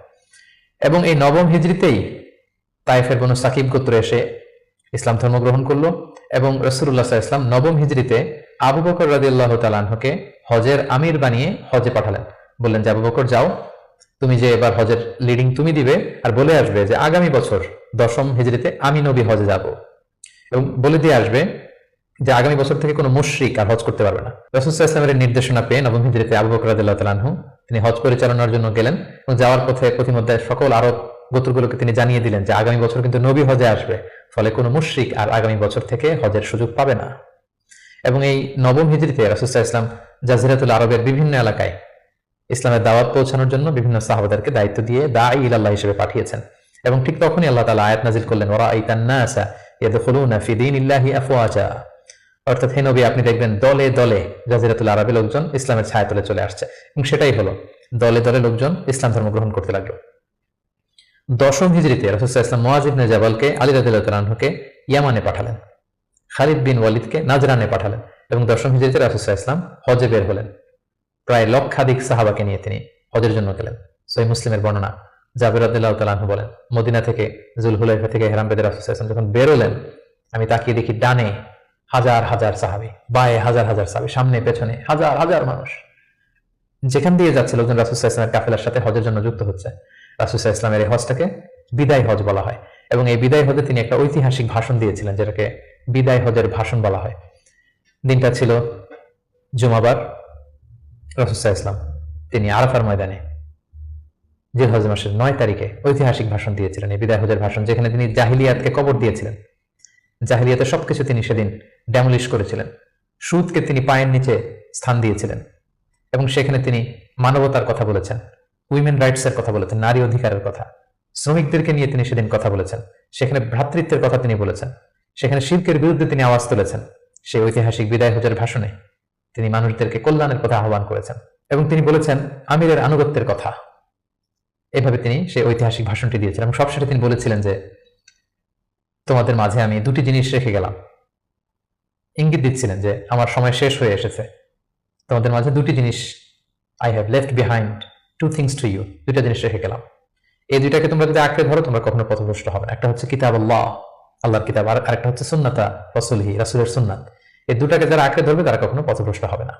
এবং এই নবম হিজরিতেই তায়েফের বনু সাকিব গোত্র এসে ইসলাম ধর্ম গ্রহণ করলো। এবং রাসূলুল্লাহ সাল্লাল্লাহু আলাইহি ওয়াসাল্লাম নবম হিজরিতে আবু বকর রাদিয়াল্লাহু তাআলা আনহুকে হজের আমির বানিয়ে হজে পাঠালেন। বললেন যে আবু বকর যাও, তুমি যে এবার হজের লিডিং তুমি দিবে, আর বলে আসবে যে আগামী বছর দশম হিজরিতে আমি নবী হজে যাব। এবং বলে দিয়ে আসবে যে আগামী বছর থেকে কোনো মুশরিক আর হজ করতে পারবে না। রাসূল সাল্লাল্লাহু আলাইহি ওয়াসাল্লামের নির্দেশনা পেয়ে নবম হিজরিতে আবু বকর রাদিয়াল্লাহু তাআলা আনহু তিনি হজ পরিচালনার জন্য গেলেন। এবং যাওয়ার পথে প্রতিমধ্যে সকল আরব গোত্রগুলোকে তিনি জানিয়ে দিলেন যে আগামী বছর কিন্তু নবী হজে আসবে, ফলে কোনো মুশরিক আর আগামী বছর থেকে হজের সুযোগ পাবে না। এবং এই নবম হিজরিতে রাসূল সাল্লাল্লাহু আলাইহি ওয়াসাল্লাম জাজিরাতুল আরবের বিভিন্ন এলাকায় ইসলামের দাওয়াত পৌঁছানোর জন্য বিভিন্ন সাহাবাদেরকে দায়িত্ব দিয়ে দাঈ ইলাল্লাহ হিসেবে পাঠিয়েছেন। এবং ঠিক তখনই আল্লাহ তাআলা আয়াত নাযিল করলেন, ওয়ারাআইতান নাসা ইয়াদখুলুনা ফি দীনিল্লাহি আফওয়াজা। অর্থাৎ হে নবী, আপনি দেখবেন দলে দলে জাজিরাতুল আরবের লোকজন ইসলামের ছায়াতলে চলে আসছে। এবং সেটাই হলো, দলে দলে লোকজন ইসলাম ধর্ম গ্রহণ করতে লাগলো। দশম হিজরিতে রাসূল সাল্লাল্লাহু আলাইহি ওয়াসাল্লাম মুআয ইবনে জাবালকে আলী রাদিয়াল্লাহু তাআলা আনহুকে ইয়ামানে পাঠালেন, খালিদ বিন ওয়ালিদকে নাজরানে পাঠালেন। এবং দশম হিজরিতে রাসূল সাল্লাল্লাহু আলাইহি ওয়াসাল্লাম হজে বের হলেন। প্রায় লক্ষাধিক সাহাবাকে নিয়ে তিনি হজের জন্য গেলেন। সহিহ মুসলিমের বর্ণনা, জাবের রাদিয়াল্লাহু তাআলা আনহু বলেন, মদিনা থেকে যুলহুলাইফা থেকে ইহরাম বেঁধে রাসূল সাল্লাল্লাহু আলাইহি ওয়াসাল্লাম যখন বের হলেন, আমি তাকিয়ে দেখি ডানে হাজার হাজার সাহাবী, বায়ে হাজার হাজার সাহাবী, সামনে পেছনে হাজার হাজার মানুষ। যেখান দিয়ে যাচ্ছে লোকজন রাসূল সাল্লাল্লাহু আলাইহি ওয়াসাল্লামের কাফেলার সাথে হজের জন্য যুক্ত হচ্ছে। রাসূল সাল্লাল্লাহু আলাইহি ওয়াসাল্লামের এই হজটাকে বিদায় হজ বলা হয়। এবং এই বিদায় হজে তিনি একটা ঐতিহাসিক ভাষণ দিয়েছিলেন, যেটাকে বিদায় হজের ভাষণ বলা হয়। দিনটা ছিল জুমাবার। রাসূল সাল্লাল্লাহু আলাইহি ওয়াসাল্লাম তিনি আরাফার ময়দানে জিলহজ মাসের 9 তারিখে ঐতিহাসিক ভাষণ দিয়েছিলেন, এই বিদায় হজের ভাষণ, যেখানে তিনি জাহিলিয়াতকে কবর দিয়েছিলেন। জাহিলিয়াতের সবকিছু তিনি সেদিন ড্যামলিশ করেছিলেন। সুদকে তিনি পায়ের নিচে স্থান দিয়েছিলেন। এবং সেখানে তিনি মানবতার কথা বলেছেন, উইমেন রাইটস এর কথা বলেছেন, নারী অধিকারের কথা, শ্রমিকদেরকে নিয়ে তিনি সেদিন কথা বলেছেন। সেখানে ভ্রাতৃত্বের কথা তিনি বলেছেন। সেখানে শিরকের বিরুদ্ধে তিনি আওয়াজ তুলেছেন। সেই ঐতিহাসিক বিদায় হজের ভাষণে তিনি মানুষদেরকে কল্যাণের কথা আহ্বান করেছেন। এবং তিনি বলেছেন আমিরের আনুগত্যের কথা। এভাবে তিনি সেই ঐতিহাসিক ভাষণটি দিয়েছিলেন। এবং সবশেষে তিনি বলেছিলেন যে তোমাদের মাঝে আমি দুটি জিনিস রেখে গেলাম। ইঙ্গিত দিচ্ছিলেন যে আমার সময় শেষ হয়ে এসেছে, তোমাদের মাঝে দুটি জিনিস, I have left behind two things to you, দুইটা জিনিস রেখে গেলাম। এই দুইটাকে তোমরা যদি আঁকড়ে ধরো তোমরা কখনো পথভ্রষ্ট হবে না। একটা হচ্ছে কিতাব আল্লাহ, আল্লাহর কিতাব, আর আরেকটা হচ্ছে সুন্নাতা রাসূলিহি, রাসূলের সুন্নাত। এই দুটাকে যারা আঁকড়ে ধরবে তারা কখনো পথভ্রষ্ট হবে না।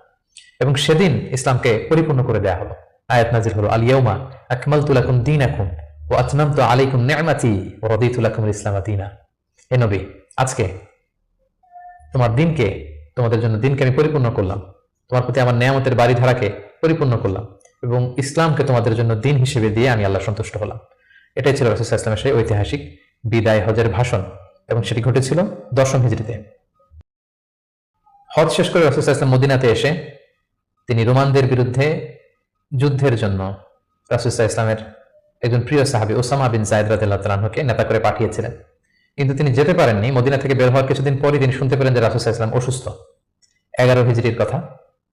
এবং সেদিন ইসলামকে পরিপূর্ণ করে দেয়া হলো। আয়াত নাজিল হলো, আল ইয়াউমা আকমালতু লাকুম দীনাকুম ওয়া আতমামতু আলাইকুম নি'মাতি ওয়া রাদিতু লাকুমুল ইসলামা দীনা। হে নবী, আজকে তোমাদের জন্য দিনকে আমি পরিপূর্ণ করলাম, তোমার প্রতি আমার নেয়ামতের বাড়িধারাকে পরিপূর্ণ করলাম এবং ইসলামকে তোমাদের জন্য দিন হিসেবে দিয়ে আমি আল্লাহ সন্তুষ্ট হলাম। এটাই ছিল রাসূল সাল্লাল্লাহু আলাইহি ওয়াসাল্লামের সেই ঐতিহাসিক বিদায় হজের ভাষণ। এবং সেটি ঘটেছিল দশম হিজরিতে। হজ শেষ করে রাসূল সাল্লাল্লাহু আলাইহি ওয়াসাল্লাম মদিনাতে এসে তিনি রোমানদের বিরুদ্ধে যুদ্ধের জন্য রাসূল সাল্লাল্লাহু আলাইহি ওয়াসাল্লামের একজন প্রিয় সাহাবী ওসামা বিন যায়েদ রাদিয়াল্লাহু তাআলা আনহুকে নেতা করে পাঠিয়েছিলেন। কিন্তু তিনি যেতে পারেননি। মদিনা থেকে বের হওয়ার কিছুদিন পরই তিনি শুনতে পেলেন যে রাসূল সাল্লাল্লাহু আলাইহি ওয়াসাল্লাম অসুস্থ। 11 হিজরির কথা।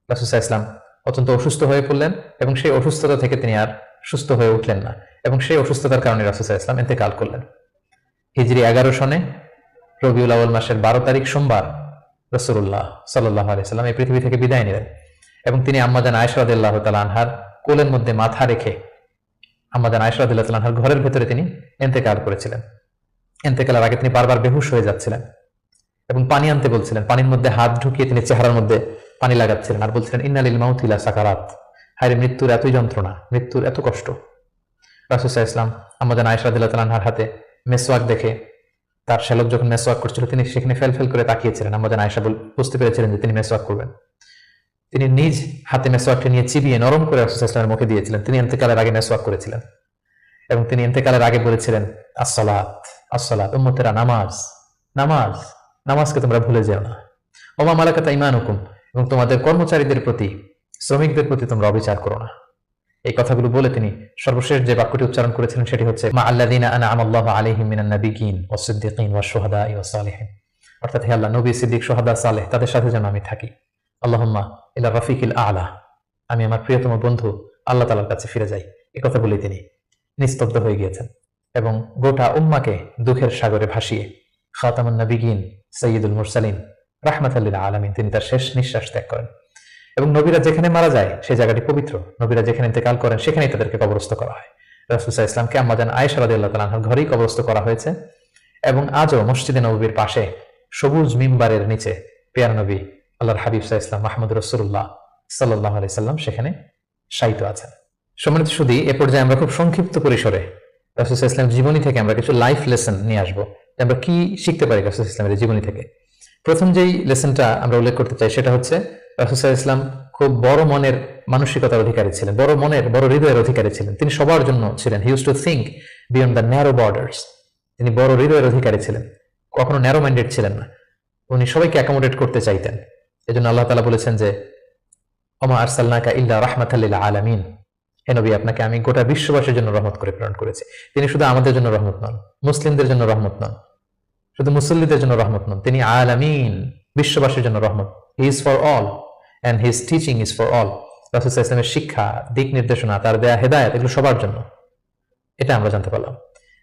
রাসূল সাল্লাল্লাহু আলাইহি ওয়াসাল্লাম অত্যন্ত অসুস্থ হয়ে পড়লেন এবং সেই অসুস্থতা থেকে তিনি আর সুস্থ হয়ে উঠলেন না। এবং সেই অসুস্থতার কারণে রাসূল সাল্লাল্লাহু আলাইহি ওয়াসাল্লাম ইন্তেকাল করলেন। হিজরি 11 সনে রবিউল আউয়াল মাসের 12 তারিখ সোমবার রাসূলুল্লাহ সাল্লাল্লাহু আলাইহি সাল্লাম এই পৃথিবী থেকে বিদায় নিলেন এবং তিনি আম্মাজান আয়েশা রাদিয়াল্লাহু তাআলা আনহার কোলের মধ্যে মাথা রেখে আম্মাজান আয়েশা রাদিয়াল্লাহু তাআলা আনহার ঘরের ভেতরে তিনি ইন্তেকাল করেছিলেন। ইন্তেকালের আগে তিনি বারবার বেহুশ হয়ে যাচ্ছিলেন এবং পানি আনতে বলছিলেন, পানির মধ্যে হাত ঢুকিয়ে তিনি চেহারার মধ্যে পানি লাগাচ্ছিলেন আর বলছিলেন ইন্না লিল মাউতি লা সাকারাত, হায়রে মৃত্যুর এতই যন্ত্রণা, মৃত্যুর এত কষ্ট। রাসূল সাল্লাল্লাহু আলাইহি ওয়াসাল্লাম আম্মাজান আয়েশা রাদিয়াল্লাহু তাআলা আনহার হাতে মেসওয়াক দেখে, তার শ্যালক যখন মেসওয়াক করছিল তিনি সেখানে ফেল করে তাকিয়েছিলেন। আম্মাজান আয়েশা বুঝতে পেরেছিলেন যে তিনি মেসওয়াক করবেন। তিনি নিজ হাতে মেসওয়াকটি নিয়ে চিবিয়ে নরম করে রাসূল সাল্লাল্লাহু আলাইহি ওয়াসাল্লামের মুখে দিয়েছিলেন। তিনি ইন্তেকালের আগে মেসওয়াক করেছিলেন এবং তিনি ইন্তেকালের আগে বলেছিলেন আসসালাত আসসালাত, উম্মতেরা নামাজ নামাজ, নামাজকে তোমরা ভুলে যেও না। ওমা মালাকাত আইমানুকুম, এবং তোমাদের কর্মচারীদের প্রতি, শ্রমিকদের প্রতি তোমরা অবিচার করো না। এই কথাগুলো বলে তিনি সর্বশেষ যে বাক্যটি উচ্চারণ করেছিলেন সেটি হচ্ছে মা আল্লাযিনা আনআমা আল্লাহু আলাইহিম মিনান নাবিয়্যিন ওয়াস সিদ্দিকিন ওয়াশ শুহাদাই ওয়াস সালিহিন, অর্থাৎ হে আল্লাহ, নবী, সিদ্দিক, শুহাদা, সালেহ তাদের সাথে যেন আমি থাকি। আল্লাহুম্মা ইলা রাফিকিল আ'লা, আমি আমার প্রিয়তম বন্ধু আল্লাহ তাআলার কাছে ফিরে যাই। এই কথা বলে তিনি নিস্তব্ধ হয়ে গিয়েছেন এবং গোটা উম্মাকে দুঃখের সাগরে ভাসিয়ে খাতামুন নবিয়্যিন সাইয়্যিদুল মুরসালিন রাহমাতাল লিল আলামিন তিনি তার শেষ নিঃশ্বাস ত্যাগ করেন। এবং নবীরা যেখানে মারা যায় সেই জায়গাটি পবিত্র, নবীরা যেখানে ইন্তেকাল করেন সেখানেই তাদেরকে কবরস্থ করা হয়। রাসূল সাল্লাল্লাহু আলাইহি ওয়াসাল্লামকে আম্মাজান আয়েশা রাদিয়াল্লাহু তাআলা আনহার ঘরেই কবরস্থ করা হয়েছে এবং আজও মসজিদে নববীর পাশে সবুজ মিম্বারের নিচে পেয়ারা নবী আল্লাহর হাবিব সাল্লাল্লাহু আলাইহি ওয়াসাল্লাম মুহাম্মদ রাসূলুল্লাহ সাল্লাল্লাহু আলাইহি ওয়াসাল্লাম সেখানে শায়িত আছেন। সম্মানিত সুধী, এ পর্যায়ে আমরা খুব সংক্ষিপ্ত পরিসরে রাসূল সাল্লাল্লাহু আলাইহি ওয়াসাল্লাম জীবনী থেকে আমরা কিছু লাইফ লেসন নিয়ে আসবো, আমরা কি শিখতে পারি রাসূল সাল্লাল্লাহু আলাইহি ওয়াসাল্লামের জীবনী থেকে। প্রথম যেই লেসনটা আমরা উল্লেখ করতে চাই সেটা হচ্ছে রাসূল সাল্লাল্লাহু আলাইহি ওয়াসাল্লাম খুব বড় মনের মানসিকতার অধিকারী ছিলেন, বড় হৃদয়ের অধিকারী ছিলেন। তিনি সবার জন্য ছিলেন, he used to think beyond the narrow borders. তিনি বড় হৃদয়ের অধিকারী ছিলেন, কখনো ন্যারো মাইন্ডেড ছিলেন না। উনি সবাইকে অ্যাকোমোডেট করতে চাইতেন। এজন্য আল্লাহ তাআলা বলেছেন যে ওমা আরসালনাকা ইল্লা রাহমাতাল লিল আলামিন, হে নবী, আপনাকে আমি গোটা বিশ্ববাসীর জন্য রহমত করে প্রেরণ করেছি। তিনি শুধু আমাদের জন্য রহমত নন, মুসলিমদের জন্য রহমত নন, শুধু মুসল্লিদের জন্য রহমত নন, তিনি আলামিন, বিশ্ববাসীর জন্য রহমত। He is for all and his teaching is for all. রাসূল সাল্লাল্লাহু আলাইহি ওয়াসাল্লামের শিক্ষা, দিক নির্দেশনা, তার দেয়া হেদায়েত, এগুলো সবার জন্য, এটা আমরা জানতে পারলাম।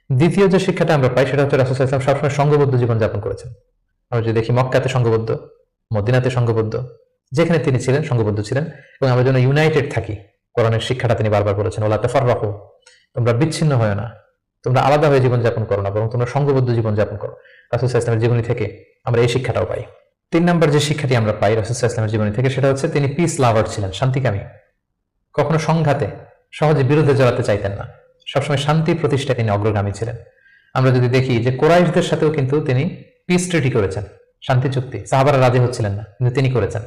দ্বিতীয় যে শিক্ষাটা আমরা পাই সেটা হচ্ছে রাসূল সাল্লাল্লাহু আলাইহি ওয়াসাল্লাম সবসময় সংঘবদ্ধ জীবনযাপন করেছেন। আমরা যদি দেখি মক্কাতে সংঘবদ্ধ, মদিনাতে সংঘবদ্ধ, যেখানে তিনি ছিলেন সংঘবদ্ধ ছিলেন এবং আমরা যেন ইউনাইটেড থাকি। কোরআনের শিক্ষাটা তিনি বারবার বলেছেন ওয়ালা তাফাররাকু, তোমরা বিচ্ছিন্ন হয় না, তোমরা আলাদা হয়ে জীবনযাপন করো না, বরং তোমরা সংঘবদ্ধ জীবনযাপন করো। রাসূল সাল্লাল্লাহু আলাইহি ওয়াসাল্লামের জীবনী থেকে আমরা এই শিক্ষাটাও পাই। 3 নম্বর যে শিক্ষাটি আমরা পাই রাসূল সাল্লাল্লাহু আলাইহি ওয়াসাল্লামের জীবনী থেকে সেটা হচ্ছে তিনি পিস লাভার ছিলেন, শান্তিকামী। কখনো সংঘাতে সহজে বিরুদ্ধে জড়াতে চাইতেন না, সবসময় শান্তি প্রতিষ্ঠায় তিনি অগ্রগামী ছিলেন। আমরা যদি দেখি যে কুরাইশদের সাথেও কিন্তু তিনি পিস ট্রিটি করেছেন, শান্তি চুক্তি, সাহাবারা রাজি হচ্ছিলেন না কিন্তু তিনি করেছেন।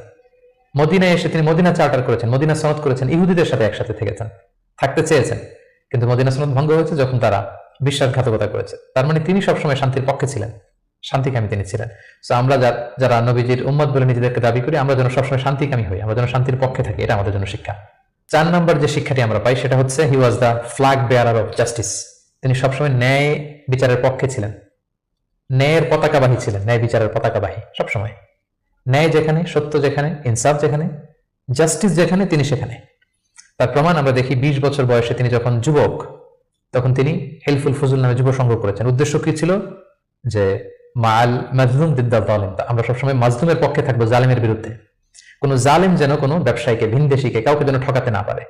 মদিনায় এসে তিনি মদিনা চার্টার করেছেন, মদিনা সনদ করেছেন, ইহুদিদের সাথে একসাথে থেকেছেন, থাকতে চেয়েছেন, কিন্তু মদিনা সনদ ভঙ্গ হয়েছে যখন তারা বিশ্বাসঘাতকতা করেছে। তার মানে তিনি সবসময় শান্তির পক্ষে ছিলেন, শান্তিকামী তিনি ছিলেন। তো আমরা যারা নবীজির উম্মত বলে নিজেদেরকে দাবি করি, আমরা যেন সবসময় শান্তিকামী হই, আমরা যেন শান্তির পক্ষে থাকি, এটা আমাদের জন্য শিক্ষা। 4 নম্বর যে শিক্ষাটি আমরা পাই সেটা হচ্ছে he was the flag bearer of justice. তিনি সবসময় ন্যায় বিচারের পক্ষে ছিলেন, ন্যায়ের পতাকাবাহী ছিলেন, ন্যায় বিচারের পতাকাবাহী সবসময়। ন্যায় যেখানে, সত্য যেখানে, ইনসাফ যেখানে, জাস্টিস যেখানে, তিনি সেখানে। তার প্রমাণ আমরা দেখি 20 বছর বয়সে তিনি যখন যুবক, তখন তিনি হেলফুল ফুজুল নামে যুব সংঘ করেছেন। উদ্দেশ্য কি ছিল? যে মাল মাজলুম দিদ্দা জালিম, আমরা সবসময় মাজলুমের পক্ষে থাকবো, জালিমের বিরুদ্ধে। কোন জালিম যেন কোনো ব্যবসায়ীকে, ভিনদেশীকে, কাউকে যেন ঠকাতে না পারে,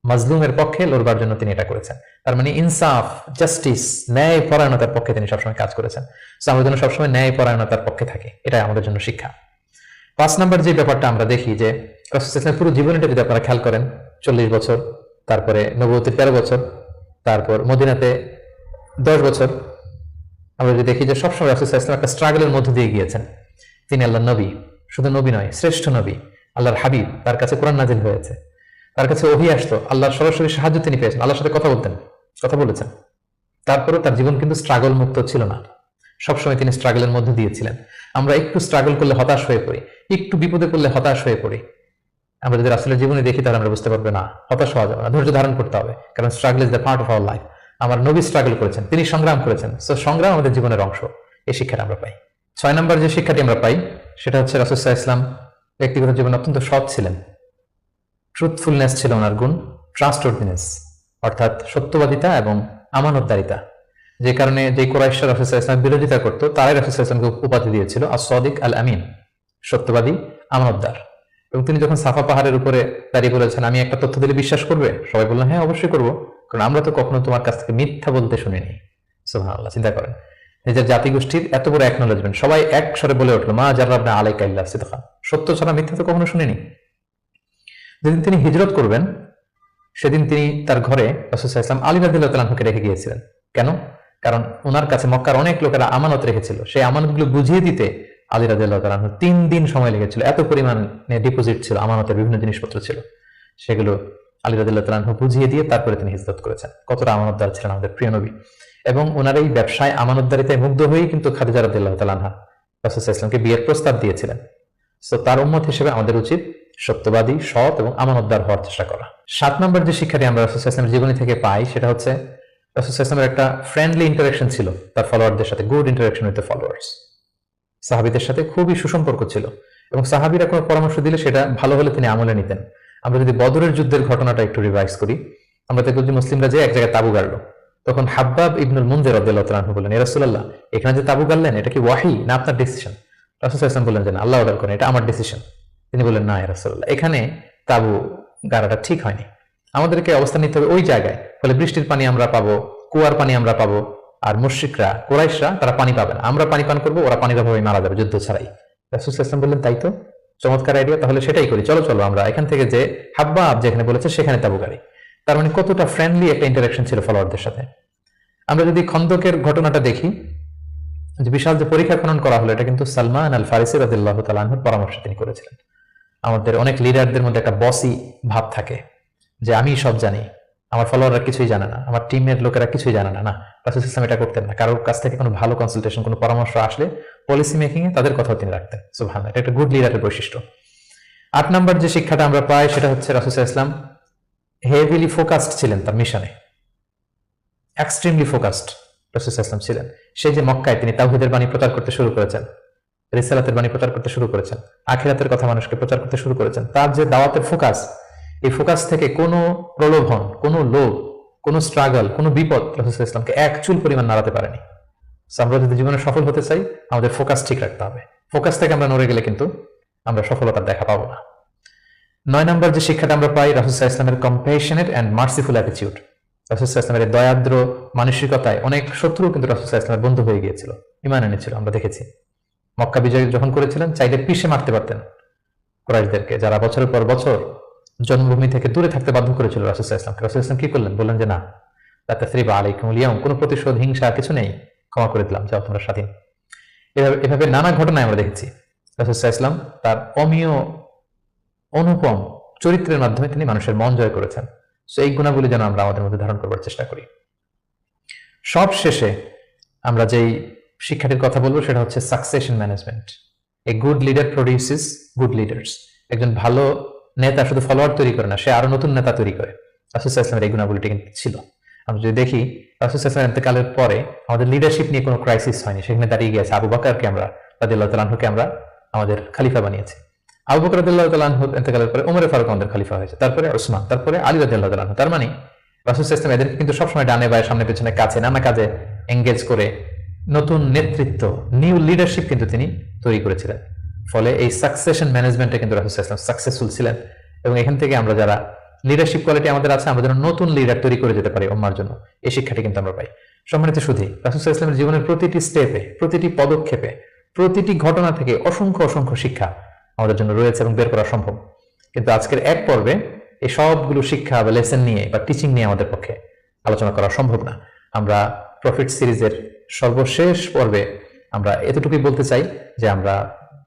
মাজলুমের পক্ষে লড়বার জন্য তিনি এটা করেছেন। তার মানে ইনসাফ, জাস্টিস, ন্যায় পরায়ণতার পক্ষে তিনি সবসময় কাজ করেছেন। আমরা যেন সবসময় ন্যায় পরায়ণতার পক্ষে থাকি, এটাই আমাদের জন্য শিক্ষা। 5 নম্বর যে ব্যাপারটা আমরা দেখি যে রাসূল সাল্লাল্লাহু আলাইহি ওয়াসাল্লাম পুরো জীবনটা যদি আপনারা খেয়াল করেন, 40 বছর, তারপরে নবুয়তের 13 বছর, তারপর মদিনাতে 10 বছর, আমরা যদি দেখি যে সবসময় রাসূল সাল্লাল্লাহু আলাইহি ওয়াসাল্লাম একটা স্ট্রাগলের মধ্যে দিয়ে গিয়েছেন। তিনি আল্লাহর নবী, শুধু নবী নয়, শ্রেষ্ঠ নবী, আল্লাহর হাবিব, তার কাছে কোরআন নাজিল হয়েছে, তার কাছে ওহী আসতো, আল্লাহর সরাসরি সাহায্য তিনি পেয়েছেন, আল্লাহর সাথে কথা বলেছেন। তারপরেও তার জীবন কিন্তু স্ট্রাগল মুক্ত ছিল না, সবসময় তিনি স্ট্রাগলের মধ্যে দিয়েছিলেন। আমরা একটু স্ট্রাগল করলে হতাশ হয়ে পড়ি, একটু বিপদে পড়লে হতাশ হয়ে পড়ি। আমরা যদি রাসূলের জীবনে দেখি তাহলে আমরা বুঝতে পারবো না, হতাশ হওয়া যাবে না, ধৈর্য ধারণ করতে হবে, কারণ struggle is the part of our life. আমার নবী স্ট্রাগল করেছেন, তিনি সংগ্রাম করেছেন, সো সংগ্রাম আমাদের জীবনের অংশ। এই শিক্ষাটা আমরা পাই। 6 নম্বর যে শিক্ষাটি আমরা পাই সেটা হচ্ছে রাসূল সাল্লাল্লাহু আলাইহি ওয়াসাল্লাম ব্যক্তিগত জীবনে অত্যন্ত সৎ ছিলেন। ট্রুথফুলনেস ছিল ওনার গুণ, ট্রাস্টওয়ার্দিনেস অর্থাৎ সত্যবাদিতা এবং আমানতদারিতা, যে কারণে যে কুরাইশরা রাসূল সাল্লাল্লাহু আলাইহি ওয়াসাল্লাম বিরোধিতা করত, তারাই রাসূল সাল্লাল্লাহু আলাইহি ওয়াসাল্লামকে উপাধি দিয়েছিল আস-সাদিক আল আমিন, সত্যবাদী, আমানতদার। এবং তিনি যখন সাফা পাহাড়ের উপরে দাঁড়িয়ে বলেছেন, আমি একটা তথ্য দিলে বিশ্বাস করবে? সবাই বললেন, হ্যাঁ অবশ্যই করবো, কারণ আমরা তো কখনো তোমার কাছ থেকে মিথ্যা বলতে শুনিনি। সুবহানাল্লাহ, চিন্তা করেন, নিজের জাতিগোষ্ঠীর এত বড় অ্যাকনোলেজমেন্ট, সবাই এক স্বরে বলে উঠলো, মা জাররাবনা আলাইকা ইল্লা সিদকা, সত্য ছাড়া মিথ্যা তো কখনো শুনিনি। যেদিন তিনি হিজরত করবেন সেদিন তিনি তার ঘরে রাসূল সাল্লাল্লাহু আলাইহি ওয়াসাল্লাম আলী রাদিয়াল্লাহু তাআলা আনহুকে রেখে গিয়েছিলেন। কেন? কারণ ওনার কাছে মক্কার অনেক লোকেরা আমানত রেখেছিল, সেই আমানতগুলো বুঝিয়ে দিতে আলী রাদিয়াল্লাহু তাআলা আনহু 3 দিন সময় লেগেছিল। এত পরিমাণে ডিপোজিট ছিল, আমানতের বিভিন্ন জিনিসপত্র ছিল, সেগুলো আলী রাদিয়াল্লাহু তাআলা আনহু বুঝিয়ে দিয়ে তারপরে তিনি হিজরত করেছেন। কতটা আমানতদার ছিলেন আমাদের প্রিয় নবী। এবং ওনার এই ব্যবসায় আমানতদারিতায় মুগ্ধ হয়েই কিন্তু খাদিজা রাদিয়াল্লাহু তাআলা আনহা রাসূল সাল্লাল্লাহু আলাইহি ওয়াসাল্লামকে বিয়ের প্রস্তাব দিয়েছিলেন। সো তার উম্মত হিসেবে আমাদের উচিত সত্যবাদী, সৎ এবং আমানতদার হওয়ার চেষ্টা করা। 7 নম্বর যে শিক্ষাটি আমরা রাসূল সাল্লাল্লাহু আলাইহি ওয়াসাল্লামের জীবনী থেকে পাই সেটা হচ্ছে রাসূল সাল্লাল্লাহু আলাইহি ওয়াসাল্লামের একটা ফ্রেন্ডলি ইন্টারাকশন ছিল তার ফলোয়ারদের সাথে, good interaction with the followers. সাহাবীদের সাথে খুবই সুসম্পর্ক ছিল এবং সাহাবীরা কোনো পরামর্শ দিলে সেটা ভালো হলে তিনি আমলে নিতেন। আমরা যদি বদরের যুদ্ধের ঘটনাটা একটু রিভাইজ করি, আমরা দেখব যে মুসলিমরা যে এক জায়গায় তাবু গাড়লো, তখন হাব্বাব ইবনুল মুনজির রাদিয়াল্লাহু তাআলা আনহু বললেন, ইয়া রাসূলুল্লাহ, এখানে যে তাবু গাড়লেন এটা কি ওয়াহি না আপনার ডিসিশন? রাসূল সাল্লাল্লাহু আলাইহি ওয়াসাল্লাম বললেন যে না, আল্লাহ অর্ডার করেন, এটা আমার ডিসিশন। তিনি বললেন, না ইয়া রাসূলুল্লাহ, এখানে তাবু গাড়াটা ঠিক হয়নি, আমাদেরকে অবস্থান নিতে হবে ওই জায়গায়, ফলে বৃষ্টির পানি আমরা পাবো, কুয়ার পানি আমরা পাবো, আর মুশরিকরা কুরাইশরা তারা পানি পাবে না, আমরা পানি পান করবো, ওরা পানির অভাবে মারা যাবে যুদ্ধ ছাড়াই। রাসূল সাল্লাল্লাহু আলাইহি ওয়াসাল্লাম বললেন, তাই তো, চমৎকার আইডিয়া, তাহলে সেটাই করি, চলো চলো আমরা এখান থেকে যে হাব্বাব যেখানে বলেছে সেখানে তাবু গাড়ি। তার মানে কতটা ফ্রেন্ডলি একটা ইন্টারাকশন ছিল ফলোয়ারদের সাথে। আমরা যদি খন্দকের ঘটনাটা দেখি, যে বিশাল যে পরীক্ষা খনন করা হলো, এটা কিন্তু সালমান আল ফারিসি রাদিয়াল্লাহু তাআলা আনহুর পরামর্শে তিনি করেছিলেন। আমাদের অনেক লিডারদের মধ্যে একটা বসি ভাব থাকে যে আমি সব জানি, আমার ফলোয়াররা কিছুই জানে না, আমার টিমের লোকেরা কিছুই জানে না। না, রাসূল সাল্লাল্লাহু এটা করতেন না। কারোর কাছ থেকে কোনো ভালো কনসালটেশন, কোনো পরামর্শ আসলে পলিসি মেকিং এ তাদের কথাও তিনি রাখতেন। সুবহানাল্লাহ, এটা একটা গুড লিডারের বৈশিষ্ট্য। 8 নম্বর যে শিক্ষাটা আমরা পাই সেটা হচ্ছে রাসূল সাল্লাল্লাহু আলাইহি ওয়াসাল্লাম হেভিলি ফোকাসড ছিলেন তার মিশনে, এক্সট্রিমলি ফোকাসড রাসূল সাল্লাল্লাহু আলাইহি ওয়াসাল্লাম ছিলেন। সেই যে মক্কায় তিনি তাওহীদের বাণী প্রচার করতে শুরু করেছেন, রিসালাতের বাণী প্রচার করতে শুরু করেছেন, আখিরাতের কথা মানুষকে প্রচার করতে শুরু করেছেন, তার যে দাওয়াতের ফোকাস, এই ফোকাস থেকে কোনো প্রলোভন, কোনো লোভ, কোনো স্ট্রাগল, কোনো বিপদ রাসূল সাল্লাল্লাহু আলাইহি ওয়াসাল্লামকে এক চুল পরিমাণ নাড়াতে পারেনি। আমরা যদি জীবনে সফল হতে চাই, আমাদের ফোকাস ঠিক রাখতে হবে। ফোকাস থেকে আমরা নড়ে গেলে কিন্তু আমরা সফলতার দেখা পাবো না। 9 নম্বর যে শিক্ষাটা আমরা পাই, রাসূল সাল্লাল্লাহু আলাইহি ওয়াসাল্লামের কম্প্যাশনেট এন্ড মার্সিফুল অ্যাটিটিউড। রাসূল সাল্লাল্লাহু আলাইহি ওয়াসাল্লামের দয়াদ্র মানসিকতায় অনেক শত্রু কিন্তু রাসূল সাল্লাল্লাহু আলাইহি ওয়াসাল্লামের বন্ধু হয়ে গিয়েছিল, ঈমান এনেছিল। আমরা দেখেছি মক্কা বিজয় যখন করেছিলেন, চাইলে পিষে মারতে পারতেন কুরাইশদেরকে, যারা বছরের পর বছর জন্মভূমি থেকে দূরে থাকতে বাধ্য করেছিল রাসূল সাল্লাল্লাহু আলাইহি ওয়াসাল্লামকে। রাসূল সাল্লাল্লাহু আলাইহি ওয়াসাল্লাম কি করলেন? বললেন যে না, লা তাসরিবা আলাইকুমুল ইয়াউম, কোনো প্রতিশোধ, হিংসা কিছু নেই, ক্ষমা করে দিলাম, যাও তোমরা স্বাধীন। এভাবে নানা ঘটনায় আমরা দেখেছি রাসূল সাল্লাল্লাহু আলাইহি ওয়াসাল্লাম তার অমীয় অনুপম চরিত্রের মাধ্যমে তিনি মানুষের মন জয় করেছেন। সো এই গুণাবলী যেন আমরা আমাদের মধ্যে ধারণ করবার চেষ্টা করি। সব শেষে আমরা যেই শিক্ষাটির কথা বলবো সেটা হচ্ছে succession management. A good leader produces good leaders. একজন ভালো নেতা শুধু ফলোয়ার তৈরি করে না, সে আরো নতুন নেতা তৈরি করে। রাসূল সাল্লাল্লাহু আলাইহি ওয়াসাল্লামের এই গুণাবলীটি কিন্তু ছিল। আমরা যদি দেখি রাসূল সাল্লাল্লাহু আলাইহি ওয়াসাল্লামের ইন্তেকালের পরে আমাদের লিডারশিপ নিয়ে কোনো ক্রাইসিস হয়নি, সেখানে দাঁড়িয়ে গিয়েছে আবু বকরকে আমরা রাদিয়াল্লাহু তাআলা আনহুকে আমরা আমাদের খলিফা বানিয়েছি। আবু বকর রাদিয়াল্লাহু তাআলা আনহু ইন্তেকালের পরে ওমর ফারুক আমাদের খলিফা হয়েছে, তারপরে ওসমান, তারপরে আলী রাদিয়াল্লাহু তাআলা আনহু। তার মানে রাসূল সাল্লাল্লাহু আলাইহি ওয়াসাল্লাম এদেরকে কিন্তু সবসময় ডানে বায়ে সামনে পেছনে কাছে নানা কাজে এঙ্গেজ করে নতুন নেতৃত্ব, নিউ লিডারশিপ কিন্তু তিনি তৈরি করেছিলেন। ফলে এই সাকসেশন ম্যানেজমেন্টে কিন্তু রাসূল সাল্লাল্লাহু আলাইহি ওয়াসাল্লাম সাকসেসফুল ছিলেন। এবং এখান থেকে আমরা যারা লিডারশিপ কোয়ালিটি আমাদের আছে, আমরা যেন নতুন লিডার তৈরি করে যেতে পারি উম্মাহর জন্য, এই শিক্ষাটি কিন্তু আমরা পাই। সম্মানিত সুধী, রাসূল সাল্লাল্লাহু আলাইহি ওয়াসাল্লামের জীবনের প্রতিটি স্টেপে, প্রতিটি পদক্ষেপে, প্রতিটি ঘটনা থেকে অসংখ্য অসংখ্য শিক্ষা আমাদের জন্য রয়েছে এবং বের করা সম্ভব। কিন্তু আজকের এক পর্বে এই সবগুলো শিক্ষা বা লেসন নিয়ে বা টিচিং নিয়ে আমাদের পক্ষে আলোচনা করা সম্ভব না। আমরা প্রফিট সিরিজের সর্বশেষ পর্বে আমরা এতটুকুই বলতে চাই যে আমরা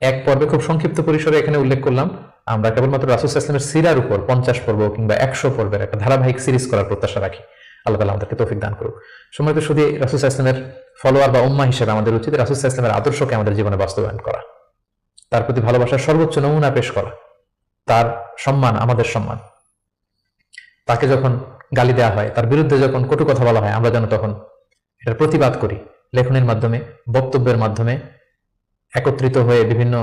এক পর্বে খুব সংক্ষিপ্ত পরিসরে এখানে উল্লেখ করলাম, আমরা কেবলমাত্র রাসূল সাল্লাল্লাহু আলাইহি ওয়াসাল্লামের সিরার উপর 50 পর্ব কিংবা 100 পর্বের একটা ধারাবাহিক সিরিজ করার প্রত্যাশা রাখি। আল্লাহ তাআলা আমাদেরকে তৌফিক দান করুক। সম্মানিত শুধু রাসূল সাল্লাল্লাহু আলাইহি ওয়াসাল্লামের ফলোয়ার বা উম্মাহ হিসেবে আমাদের উচিত রাসূল সাল্লাল্লাহু আলাইহি ওয়াসাল্লামের আদর্শকে আমাদের জীবনে বাস্তবায়ন করা, তার প্রতি ভালোবাসার সর্বোচ্চ নমুনা পেশ করা, তার সম্মান আমাদের সম্মান। তাকে যখন গালি দেওয়া হয়, তার বিরুদ্ধে যখন কটু কথা বলা হয়, আমরা যেন তখন এটার প্রতিবাদ করি, লেখনের মাধ্যমে, বক্তব্যের মাধ্যমে, একত্রিত হয়ে বিভিন্ন